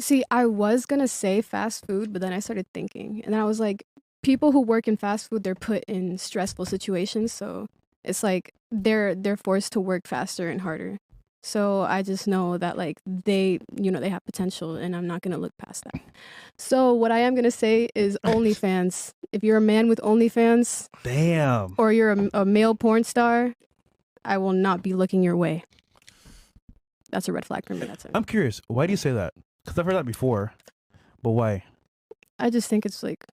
See, I was gonna say fast food, but then I started thinking, and then I was like, people who work in fast food, they're put in stressful situations, so it's like they're forced to work faster and harder. So I just know that like they have potential, and I'm not gonna look past that. So what I am gonna say is OnlyFans. If you're a man with OnlyFans, Damn. or you're a male porn star, I will not be looking your way. That's a red flag for me. That's it. I'm curious. Why do you say that? Because I've heard that before. But why? I just think it's like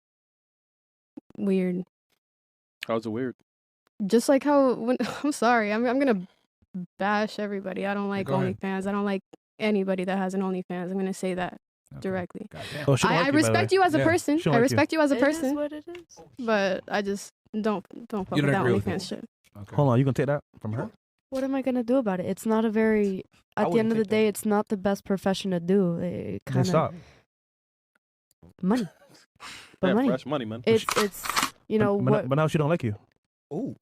weird. How's it weird? Just like how when I'm sorry, I'm gonna bash everybody. I don't like go ahead. OnlyFans. I don't like anybody that has an OnlyFans. I'm gonna say that directly. Goddamn. Oh, she don't like I you, by the way. respect you as a Yeah. person. She don't I like you. respect you as a It is person, what it is. but I just don't fuck You with don't that agree with OnlyFans it. shit. Okay. Hold on. You gonna take that from her? What am I gonna do about it? It's not a very. I At the end wouldn't of the take that. day, it's not the best profession to do. It Then kind stop. of money. But Yeah, money. fresh money, man. It's you know what. But now she don't like you. Oh,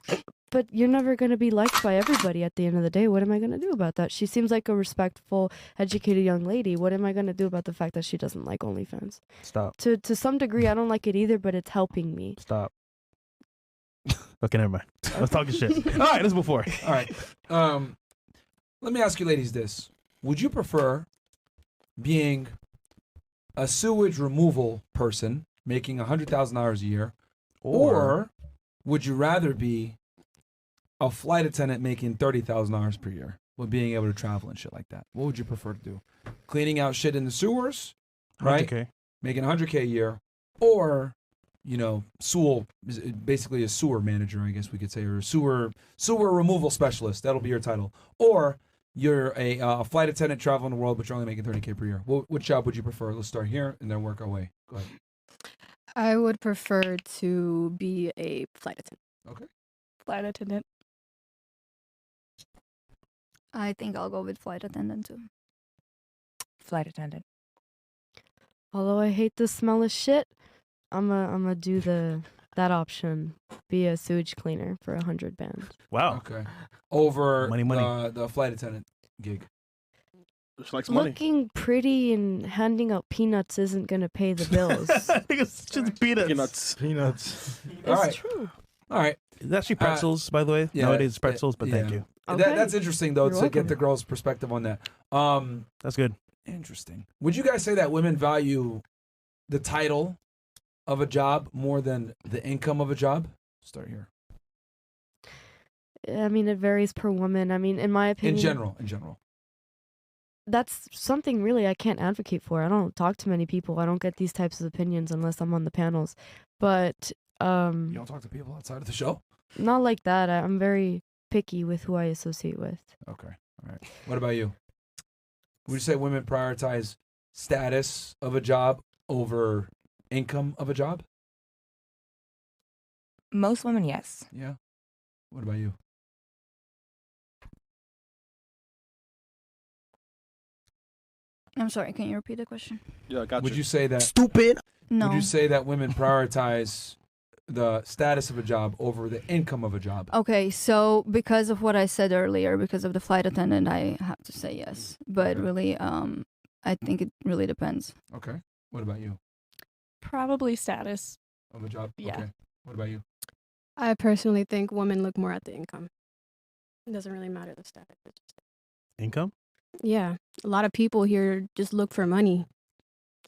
But you're never gonna be liked by everybody. At the end of the day, what am I gonna do about that? She seems like a respectful, educated young lady. What am I gonna do about the fact that she doesn't like OnlyFans? Stop. To some degree, I don't like it either, but it's helping me. Stop. Okay, never mind. I was talking shit. All right, let's move forward. all right. Let me ask you, ladies, this: would you prefer being a sewage removal person making $100,000 a year, or would you rather be a flight attendant making $30,000 per year with being able to travel and shit like that? What would you prefer to do? Cleaning out shit in the sewers, right? Okay. Making $100K a year, or basically a sewer manager, I guess we could say, or a sewer removal specialist. That'll be your title. Or you're a flight attendant traveling the world, but you're only making $30K per year. What job would you prefer? Let's start here and then work our way. Go ahead. I would prefer to be a flight attendant. Flight attendant. I think I'll go with flight attendant too. Flight attendant. Although I hate the smell of shit, I'm a do that option. Be a sewage cleaner for 100 bands. Wow. Okay. Over Money. the flight attendant gig. She likes money. Looking pretty and handing out peanuts isn't gonna pay the bills. I think it's just peanuts. Peanuts. Peanuts. All It's right. true. All right. It's actually pretzels, by the way. yeah, Nowadays it's pretzels, but thank yeah. you. Okay. That's interesting, though, You're to welcome. get the girl's perspective on that. That's good. Interesting. Would you guys say that women value the title of a job more than the income of a job? Start here. I mean, it varies per woman. I mean, in my opinion, In general. that's something really I can't advocate for. I don't talk to many people. I don't get these types of opinions unless I'm on the panels. But You don't talk to people outside of the show? not like that. I'm very picky with who I associate with. Okay. All right. What about you? Would you say women prioritize status of a job over income of a job? Most women, yes. Yeah. What about you? I'm sorry, can you repeat the question? Yeah, I got Would you. you say that? Stupid. No. Would you say that women prioritize the status of a job over the income of a job? Okay, so because of what I said earlier, because of the flight attendant, I have to say yes. But Okay. really, I think it really depends. Okay. What about you? Probably status. Of a job? Yeah. Okay. What about you? I personally think women look more at the income. It doesn't really matter the status. It's just- Income? Yeah, a lot of people here just look for money.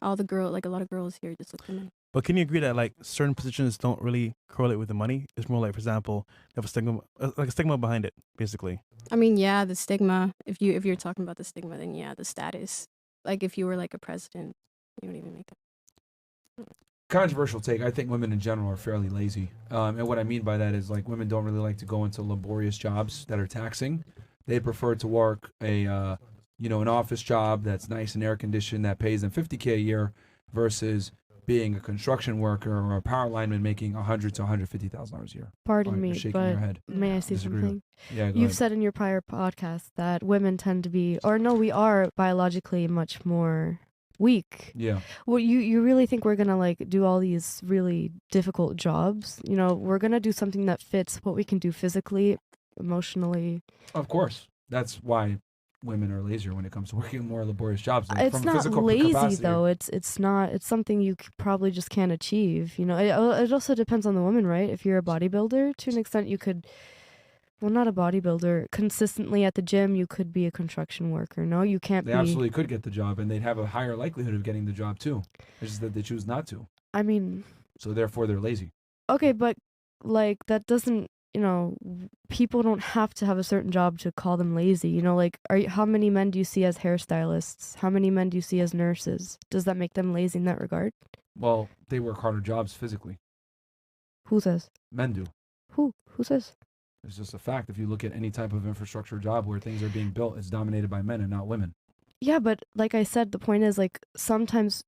A lot of girls here just look for money. But can you agree that like certain positions don't really correlate with the money? It's more like, for example, they have a stigma, like a stigma behind it, basically. I mean, yeah, the stigma. If you're talking about the stigma, then yeah, the status. Like if you were like a president, you don't even make that. Controversial take. I think women in general are fairly lazy. And what I mean by that is like women don't really like to go into laborious jobs that are taxing. They prefer to work an office job that's nice and air conditioned that pays them $50K a year versus being a construction worker or a power lineman making $100,000 to $150,000 a year. Pardon You're me, shaking your but head. may I say Disagree. something? Yeah, go You've ahead. said in your prior podcast that women tend to be, or no, we are biologically much more weak. Yeah. Well, you really think we're gonna like do all these really difficult jobs? You know, we're gonna do something that fits what we can do physically, emotionally. Of course. That's why women are lazier when it comes to working more laborious jobs. Like, It's from not physical lazy capacity. though. It's not. It's something you probably just can't achieve. You know, it also depends on the woman, right? If you're a bodybuilder, to an extent, you could. Well, not a bodybuilder. Consistently at the gym, you could be a construction worker. No, you can't They be. absolutely could get the job, and they'd have a higher likelihood of getting the job too. It's just that they choose not to. I mean, So therefore, they're lazy. okay, but like that doesn't. You know, people don't have to have a certain job to call them lazy. You know, like, how many men do you see as hairstylists? How many men do you see as nurses? Does that make them lazy in that regard? Well, they work harder jobs physically. Who says? Men do. Who says? It's just a fact. If you look at any type of infrastructure job where things are being built, it's dominated by men and not women. Yeah, but like I said, the point is, like, sometimes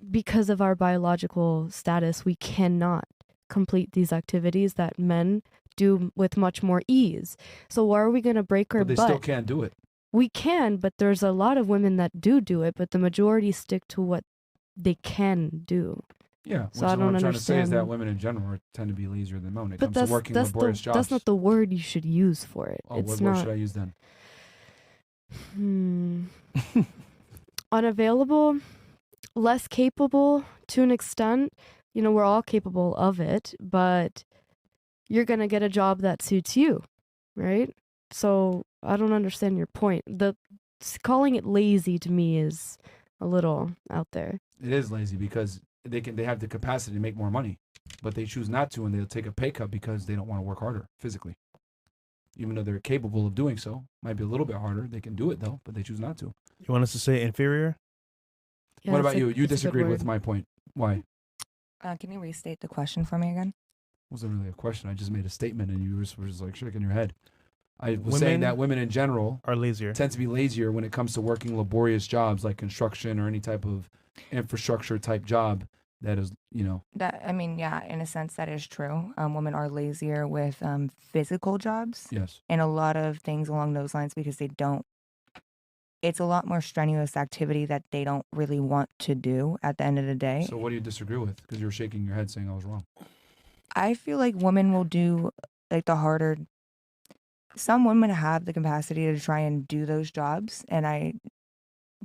because of our biological status, we cannot complete these activities that men do with much more ease. So why are we going to break our But they butt? still can't do it. We can, but there's a lot of women that do it, but the majority stick to what they can do. Yeah. So Which I is what don't I'm trying to say is that understand. women in general tend to be lazier than men when it But comes to working laborious jobs. that's not the word you should use for it. Oh, It's what not. word should I use then? Unavailable, less capable to an extent. You know, we're all capable of it, but you're going to get a job that suits you, right? So I don't understand your point. Calling it lazy to me is a little out there. It is lazy because they have the capacity to make more money, but they choose not to, and they'll take a pay cut because they don't want to work harder physically. Even though they're capable of doing so, might be a little bit harder. They can do it though, but they choose not to. You want us to say inferior? Yeah, What that's about you? You that's a good disagreed with word. my point. Why? Can you restate the question for me again? Wasn't really a question. I just made a statement, and you were just like shaking your head. I was saying that women in general Are lazier. tend to be lazier when it comes to working laborious jobs like construction or any type of infrastructure type job that is, That I mean, yeah, in a sense that is true. Women are lazier with physical jobs yes. and a lot of things along those lines because they don't. It's a lot more strenuous activity that they don't really want to do at the end of the day. So what do you disagree with? Because you were shaking your head saying I was wrong. I feel like women will do like the harder. Some women have the capacity to try and do those jobs, and I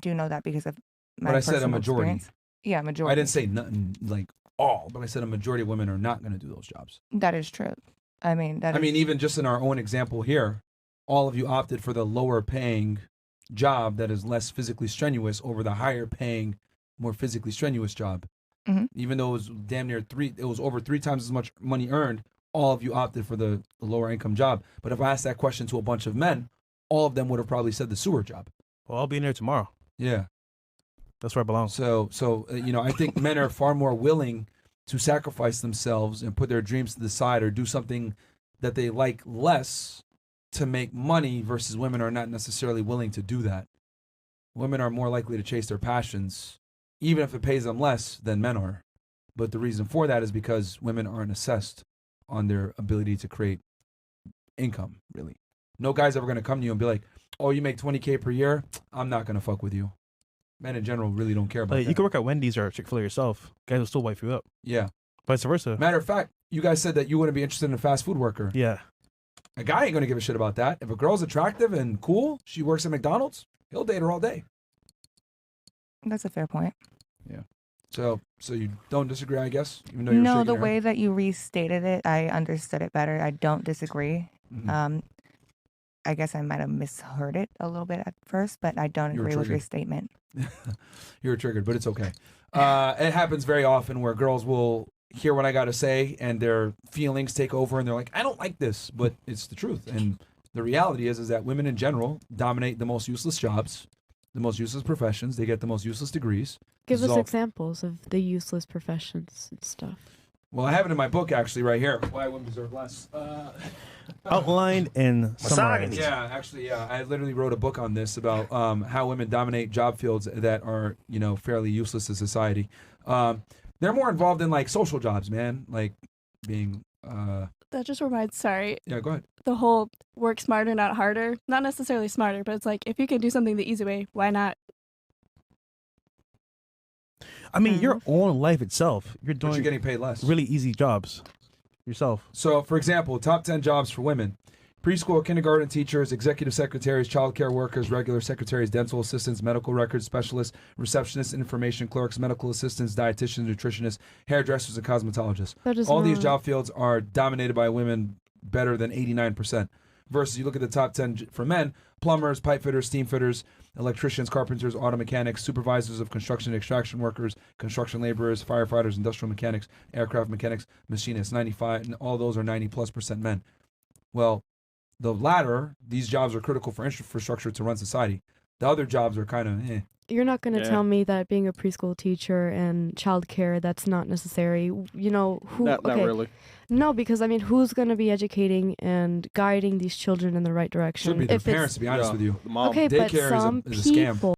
do know that because of my But I said a personal majority. experience. Yeah, majority. I didn't say nothing like all, but I said a majority of women are not going to do those jobs. That is true. I mean, Even just in our own example here, all of you opted for the lower paying job that is less physically strenuous over the higher paying, more physically strenuous job. Mhm. Even though it was damn near it was over 3 times as much money earned, all of you opted for the lower income job. But if I asked that question to a bunch of men, all of them would have probably said the sewer job. Well, I'll be in there tomorrow. Yeah. That's where I belong. So I think men are far more willing to sacrifice themselves and put their dreams to the side or do something that they like less to make money versus women are not necessarily willing to do that. Women are more likely to chase their passions, even if it pays them less than men are. But the reason for that is because women aren't assessed on their ability to create income, really. No guy's ever going to come to you and be like, oh, you make $20K per year? I'm not going to fuck with you. Men in general really don't care about Like, that. you can work at Wendy's or Chick-fil-A yourself. Guys will still wife you up. Yeah. Vice versa. Matter of fact, you guys said that you wouldn't be interested in a fast food worker. Yeah. A guy ain't going to give a shit about that. If a girl's attractive and cool, she works at McDonald's, he'll date her all day. that's a fair point. So you don't disagree, I guess? Even though you're No, shaking the your way head? that you restated it, I understood it better. I don't disagree. Mhm. I guess I might have misheard it a little bit at first, but I don't You were agree with your triggered. statement. You were triggered, but it's okay. It happens very often where girls will hear what I got to say and their feelings take over and they're like, I don't like this, but it's the truth. And the reality is that women in general dominate the most useless jobs, the most useless professions. They get the most useless degrees. Give This is us all- examples of the useless professions and stuff. Well, I have it in my book actually right here. Why Women Deserve Less. Outlined and summarized. Yeah, actually, yeah. I literally wrote a book on this about how women dominate job fields that are, fairly useless to society. They're more involved in like social jobs, man, like being. That just reminds, sorry, Yeah, go ahead. the whole work smarter, not harder. Not necessarily smarter, but it's like if you can do something the easy way, why not? I mean, your own life itself, you're But you're doing getting paid less. really easy jobs yourself. So, for example, top 10 jobs for women. Preschool, kindergarten teachers, executive secretaries, childcare workers, regular secretaries, dental assistants, medical records specialists, receptionists, information clerks, medical assistants, dietitians, nutritionists, hairdressers, and cosmetologists. That is All these not- job fields are dominated by women better than 89%. Versus you look at the top 10 for men, plumbers, pipe fitters, steam fitters, electricians, carpenters, auto mechanics, supervisors of construction and extraction workers, construction laborers, firefighters, industrial mechanics, aircraft mechanics, machinists, 95, and all those are 90+% men. Well, the latter, these jobs are critical for infrastructure to run society. The other jobs are kind of You're not going to Yeah. tell me that being a preschool teacher and childcare, that's not necessary. You know, who Not okay. really. No, because I mean, who's going to be educating and guiding these children in the right direction? should be their if it's- parents, to be honest Yeah, with you. the mom. Okay, but Daycare is a- some is a scam. people